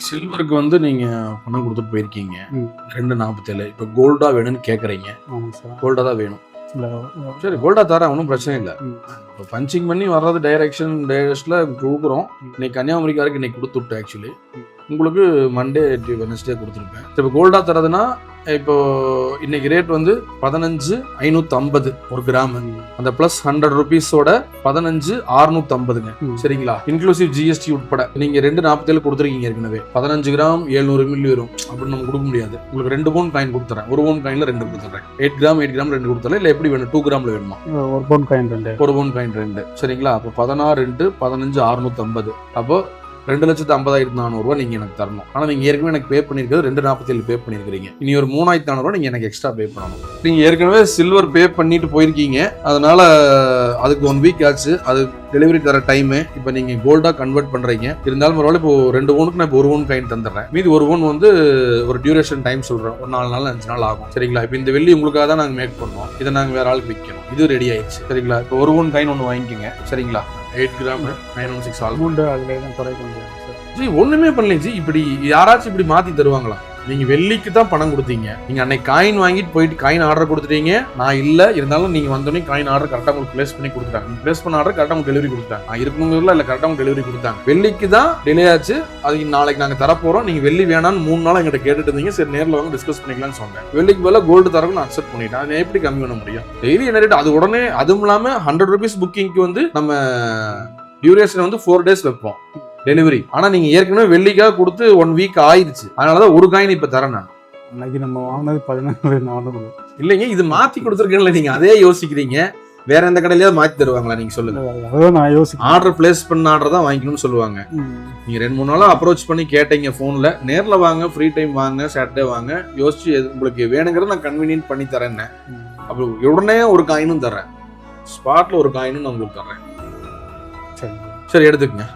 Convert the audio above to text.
சில்வருக்கு வந்து நீங்க பணம் கொடுத்துட்டு போயிருக்கீங்க. ம். 247. இப்போ கோல்டா வேணும்னு கேக்குறீங்க. ஆமாம் சார். கோல்டா தான் வேணும். இல்ல, சரி, கோல்டா தரேன், ஒன்றும் பிரச்சனை இல்லை. ம். இப்போ பஞ்சிங் பண்ணி வர்றது டைரக்ஷன்ல கொடுக்குறோம். இன்னைக்கு கன்னியாகுமரிக்கு வரைக்கும் இன்னைக்கு கொடுத்து விட்டேன். ஆக்சுவலி உங்களுக்கு மண்டே வெனஸ்டே கொடுத்துருப்பேன். இப்போ கோல்டா தரதுன்னா இப்போ இன்னைக்கு ரேட் வந்து 15,550 ஒரு கிராம். அந்த பிளஸ் 100 rupees-ஓட 15,650ங்க. சரிங்களா? இன்க்ளூசிவ் ஜிஎஸ்டி உட்பட நீங்க 247 கொடுத்துருக்கீங்க ஏற்கனவே. 15 கிராம் 700 மில்லி வரும் அப்படின்னு நம்ம கொடுக்க முடியாது. உங்களுக்கு 2 பவுன் காயின் கொடுத்துறேன். 1 பவுன் காயின்ல 2 கொடுத்துறேன். 8 கிராம் 2 கொடுத்துறேன். இல்லை எப்படி வேணும்? 2 கிராம்ல வேணுமா? 1 பவுன் காயின் 2. 1 பவுன் காயின் 2. சரிங்களா? அப்போ 16 × 15,650. அப்போ 2,50,400 நீங்க எனக்கு தரணும். ஆனா நீங்க ஏற்கனவே எனக்கு பே பண்ணிருக்கிறது 247 பே பண்ணிருக்கீங்க. இனி ஒரு 3,400 நீங்க எனக்கு எக்ஸ்ட்ரா பே பண்ணணும். நீங்க ஏற்கனவே சில்வர் பே பண்ணிட்டு போயிருக்கீங்க. அதனால அதுக்கு 1 வீக் ஆச்சு. அது டெலிவரி தர டைம். இப்போ நீங்க கோல்டா கன்வெர்ட் பண்றீங்க. இருந்தாலும் பரவாயில்ல, இப்போ 2 பவுனுக்கு நான் இப்போ 1 பவுன் காயின் தந்துடுறேன். மீதி 1 பவுன் வந்து ஒரு டியூரேஷன் டைம் சொல்றேன். ஒரு 4 நாள் 5 நாள் ஆகும். சரிங்களா? இப்போ இந்த வெள்ளி உங்களுக்காக தான் நாங்க மேக் பண்ணோம். இதை நாங்க வேற ஆளுக்கு விற்கணும். இது ரெடி ஆயிடுச்சு. சரிங்களா? இப்போ 1 பவுன் காயின் ஒன்று வாங்கிக்கோங்க. சரிங்களா? 8 கிராம் 916 அமௌண்ட் அதில் தான் குறைக்க முடியாது சார். ஜி ஒண்ணுமே பண்ணல ஜி. இப்படி யாராச்சும் இப்படி மாத்தி தருவாங்களா? நீங்க வெள்ளிக்கு தான் பணம் கொடுத்தீங்க. நீங்க அன்னைக்கு காயின் வாங்கிட்டு போயிட்டு காயின் ஆர்டர் கொடுத்துட்டீங்க. நான் இல்ல, இருந்தாலும் நீங்க வந்தோடனே காயின் ஆர்டர் கரெக்டா உங்களுக்கு பிளேஸ் பண்ணி கொடுத்தாங்க. நீங்க பிளேஸ் பண்ண ஆர்டர் கரெக்டா உங்களுக்கு டெலிவரி கொடுத்தாங்க. நான் இருக்கணுங்கிறதுல இல்ல, கரெக்டா உங்களுக்கு டெலிவரி கொடுத்தாங்க. வெள்ளிக்கு தான் டிலே ஆச்சு. அது நாளைக்கு நாங்க தரப்போறோம். நீங்க வெள்ளி வேணாம்னு 3 நாள் எங்கிட்ட கேட்டுட்டு இருந்தீங்க. சரி, நேரில் வாங்க டிஸ்கஸ் பண்ணிக்கலாம்னு சொன்னேன். வெள்ளிக்கு பதிலாக கோல்டு தரக்கு நான் அக்செப்ட் பண்ணிட்டேன். அதை எப்படி கம்மி பண்ண முடியும்? டெய்லி என்ன ரேட்? அது உடனே அதுவும் இல்லாம 100 rupees புக்கிங்க்கு வந்து நம்ம டியூரேஷன் வந்து 4 days வைப்போம் டெலிவரி. ஆனா நீங்க ஏற்கனவே வெள்ளிக்காக கொடுத்து 1 வீக் ஆயிடுச்சு. அதனாலதான் ஒரு காயின் இப்ப தரேன் நான். அன்னைக்கு நம்ம வாங்கினது 14,400. இல்லைங்க, இது மாத்தி கொடுத்துருக்கேன்ல. நீங்க அதே யோசிக்கிறீங்க. வேற எந்த கடையிலயாவது மாத்தி தருவாங்களா? நீங்க சொல்லுங்க. அதான் நான் யோசிக்கிறேன். ஆர்டர் பிளேஸ் பண்ண ஆர்டர் தான் வாங்கிக்கணும்னு சொல்லுவாங்க. நீங்க 2-3 நாளா அப்ரோச் பண்ணி கேட்டீங்க போன்ல. நேர்ல வாங்க, ஃப்ரீ டைம் வாங்க, சாட்டர்டே வாங்க, யோசிச்சு உங்களுக்கு வேணுங்கிறத நான் கன்வீனியன்ட் பண்ணி தரேன். அப்போ உடனே ஒரு காயினும் தர்றேன். ஸ்பாட்ல ஒரு காயினும் நான் உங்களுக்கு தர்றேன். சரி, எடுத்துக்கங்க.